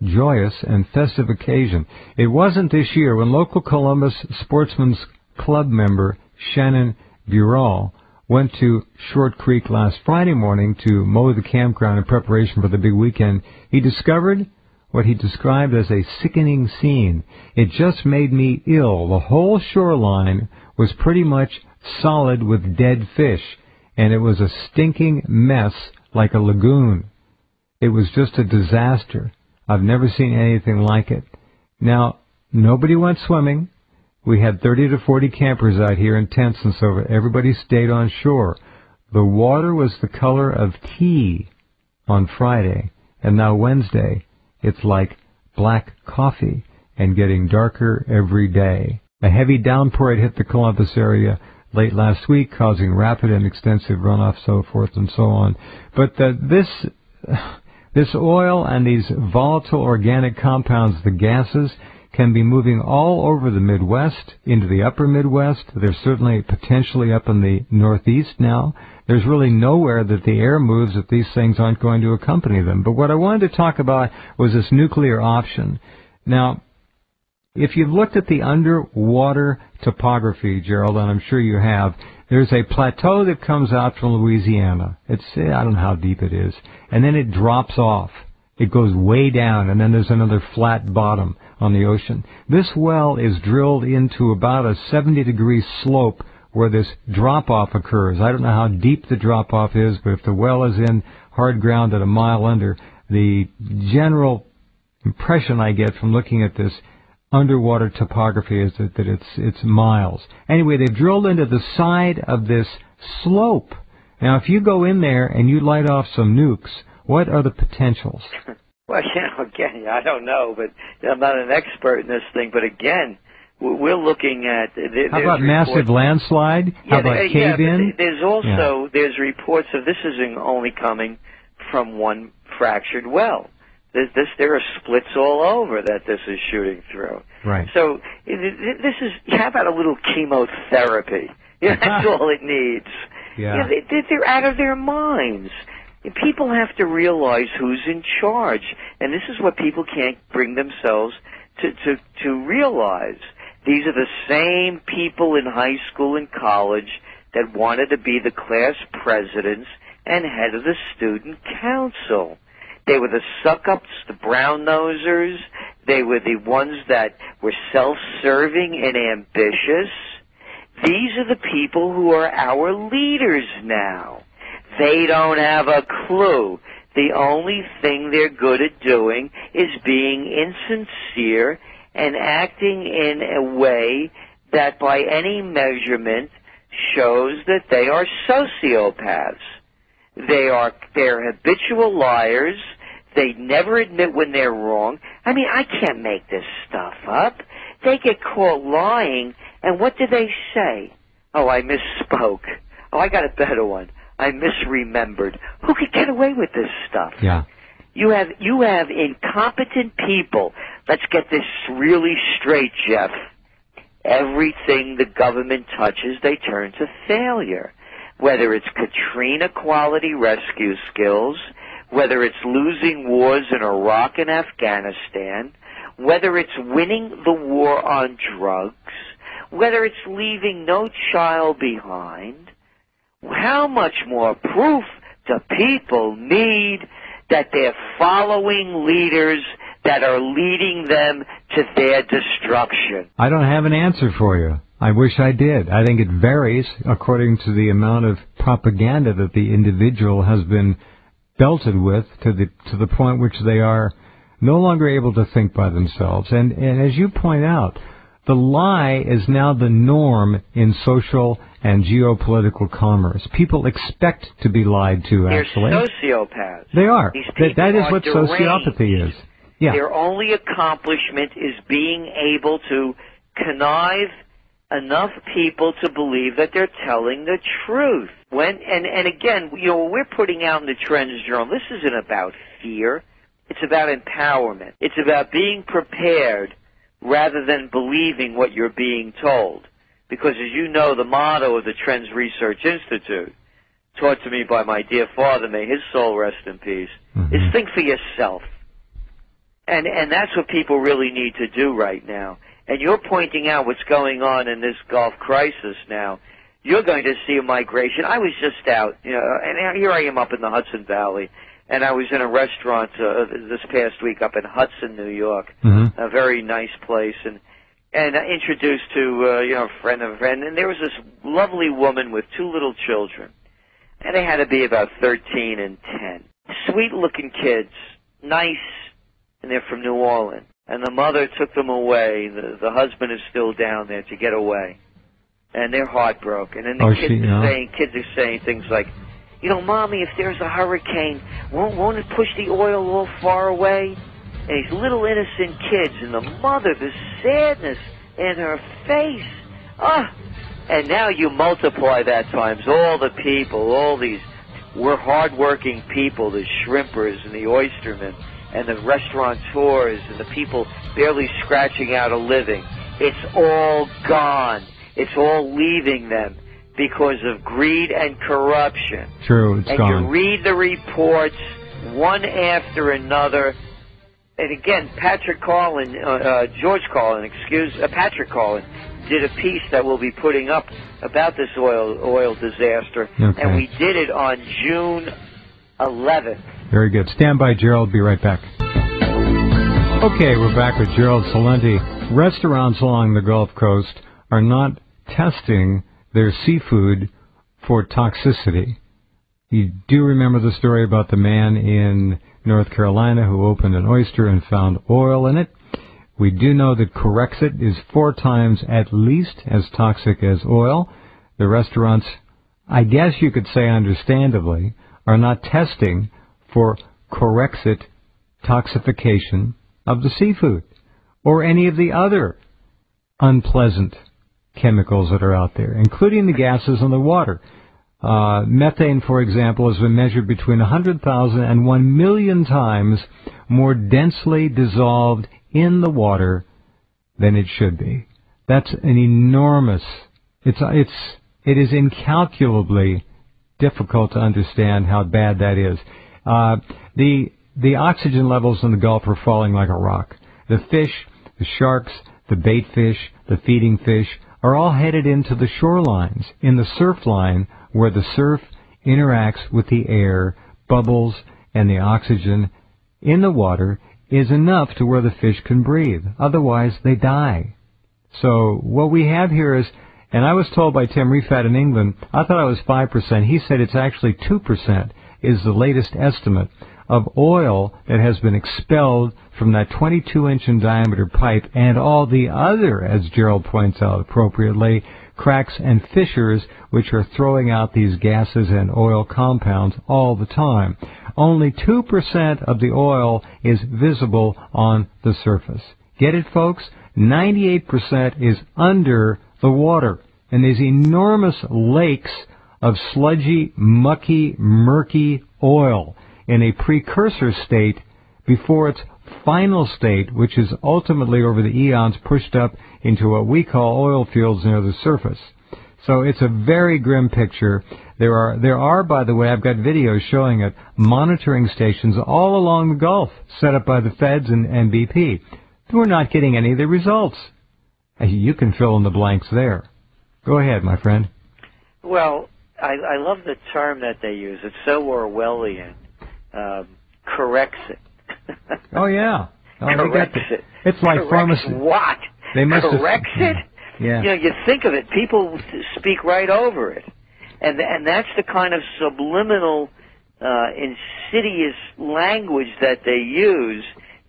joyous and festive occasion. It wasn't this year when local Columbus Sportsman's Club member Shannon Burrell went to Short Creek last Friday morning to mow the campground in preparation for the big weekend. He discovered what he described as a sickening scene. It just made me ill. The whole shoreline was pretty much solid with dead fish, and it was a stinking mess like a lagoon. It was just a disaster. I've never seen anything like it. Now, nobody went swimming. We had 30 to 40 campers out here in tents and so forth. Everybody stayed on shore. The water was the color of tea on Friday, and now Wednesday, it's like black coffee and getting darker every day. A heavy downpour had hit the Columbus area late last week, causing rapid and extensive runoff, so forth and so on. But this oil and these volatile organic compounds, the gases, can be moving all over the Midwest, into the upper Midwest. They're certainly potentially up in the Northeast now. There's really nowhere that the air moves that these things aren't going to accompany them. But what I wanted to talk about was this nuclear option. Now, if you've looked at the underwater topography, Gerald, and I'm sure you have, there's a plateau that comes out from Louisiana. I don't know how deep it is. And then it drops off. It goes way down, and then there's another flat bottom on the ocean. This well is drilled into about a 70-degree slope where this drop-off occurs. I don't know how deep the drop-off is, but if the well is in hard ground at a mile under, the general impression I get from looking at this underwater topography is that it's miles. Anyway, they've drilled into the side of this slope. Now, if you go in there and you light off some nukes, what are the potentials? Well, again, I don't know, but I'm not an expert in this thing. But again, we're looking at... How about massive landslide? How about cave-in? There's also, there's reports of this isn't only coming from one fractured well. There are splits all over that this is shooting through. Right. So this is, how about a little chemotherapy? That's all it needs. Yeah. They're out of their minds. People have to realize who's in charge, and this is what people can't bring themselves to realize. These are the same people in high school and college that wanted to be the class presidents and head of the student council. They were the suck-ups, the brown-nosers. They were the ones that were self-serving and ambitious. These are the people who are our leaders now. They don't have a clue. The only thing they're good at doing is being insincere and acting in a way that by any measurement shows that they are sociopaths. They're habitual liars. They never admit when they're wrong. I mean, I can't make this stuff up. They get caught lying, and what do they say? Oh, I misspoke. Oh, I got a better one. I misremembered. Who could get away with this stuff? Yeah. You have incompetent people. Let's get this really straight, Jeff. Everything the government touches, they turn to failure. Whether it's Katrina quality rescue skills, whether it's losing wars in Iraq and Afghanistan, whether it's winning the war on drugs, whether it's leaving no child behind, how much more proof do people need that they're following leaders that are leading them to their destruction? I don't have an answer for you. I wish I did. I think it varies according to the amount of propaganda that the individual has been belted with to the point which they are no longer able to think by themselves. And as you point out, the lie is now the norm in social and geopolitical commerce. People expect to be lied to, actually. They're sociopaths. They are. That is what deranged. sociopathy is. Yeah. Their only accomplishment is being able to connive enough people to believe that they're telling the truth. And again, what we're putting out in the Trends Journal, this isn't about fear. It's about empowerment. It's about being prepared rather than believing what you're being told. Because as you know, the motto of the Trends Research Institute, taught to me by my dear father, may his soul rest in peace, is think for yourself. And that's what people really need to do right now. And you're pointing out what's going on in this Gulf crisis now. You're going to see a migration. I was just out, and here I am up in the Hudson Valley, and I was in a restaurant this past week up in Hudson, New York, a very nice place, and introduced to a friend of a friend, and there was this lovely woman with 2 little children, and they had to be about 13 and 10. Sweet-looking kids, nice, and they're from New Orleans. And the mother took them away. The husband is still down there to get away. And they're heartbroken. And the kids are saying things like, Mommy, if there's a hurricane, won't it push the oil all far away? And these little innocent kids, and the mother, the sadness in her face. And now you multiply that times all the people, all these, we're hardworking people, the shrimpers and the oystermen, and the restaurateurs and the people barely scratching out a living. It's all gone. It's all leaving them because of greed and corruption. True, it's gone. And you read the reports one after another. And again, Patrick Carlin did a piece that we'll be putting up about this oil disaster. Okay. And we did it on June 11th. Very good. Stand by, Gerald. Be right back. Okay, we're back with Gerald Celente. Restaurants along the Gulf Coast are not testing their seafood for toxicity. You do remember the story about the man in North Carolina who opened an oyster and found oil in it. We do know that Corexit is 4 times at least as toxic as oil. The restaurants, I guess you could say understandably, are not testing for Corexit toxification of the seafood or any of the other unpleasant chemicals that are out there, including the gases in the water. Methane, for example, has been measured between 100,000 and 1 million times more densely dissolved in the water than it should be. That's an enormous, it is incalculably difficult to understand how bad that is. The oxygen levels in the Gulf are falling like a rock. The fish, the sharks, the bait fish, the feeding fish are all headed into the shorelines, in the surf line, where the surf interacts with the air, bubbles, and the oxygen in the water is enough to where the fish can breathe. Otherwise, they die. So what we have here is, and I was told by Tim Refat in England, I thought it was 5%. He said it's actually 2% is the latest estimate of oil that has been expelled from that 22-inch in diameter pipe and all the other, as Gerald points out appropriately, cracks and fissures which are throwing out these gases and oil compounds all the time. Only 2% of the oil is visible on the surface. Get it, folks? 98% is under the water. And these enormous lakes of sludgy, mucky, murky oil in a precursor state before its final state, which is ultimately over the eons pushed up into what we call oil fields near the surface. So it's a very grim picture. There are, by the way, I've got videos showing it, monitoring stations all along the Gulf set up by the feds and BP. We're not getting any of the results. You can fill in the blanks there. Go ahead, my friend. Well, I love the term that they use. It's so Orwellian. Corexit. Oh, yeah. Oh, Corexit. It's like pharmacy. What? They must Corexit? Yeah. You think of it, people speak right over it. And that's the kind of subliminal, insidious language that they use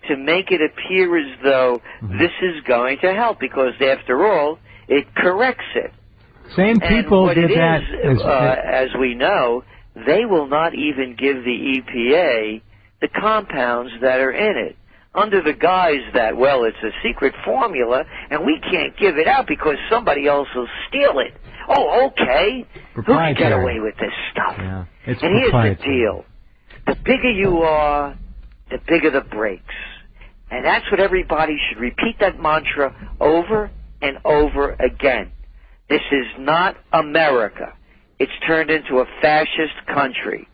to make it appear as though this is going to help, because after all, it corrects it. Same people did that. As we know, they will not even give the EPA the compounds that are in it, under the guise that, well, it's a secret formula and we can't give it out because somebody else will steal it. Oh, okay. Who can get away with this stuff? Yeah, and here's the deal. The bigger you are, the bigger the breaks. And that's what everybody should repeat, that mantra over and over again. This is not America. it's turned into a fascist country.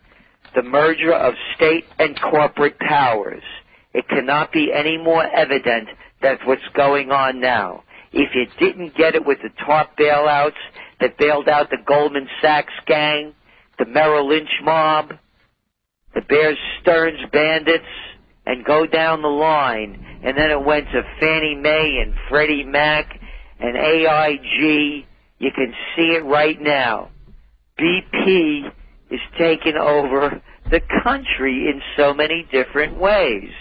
The merger of state and corporate powers. It cannot be any more evident that's what's going on now. If you didn't get it with the TARP bailouts that bailed out the Goldman Sachs gang, the Merrill Lynch mob, the Bear Stearns bandits, and go down the line, and then it went to Fannie Mae and Freddie Mac and AIG. You can see it right now. BP is taking over the country in so many different ways.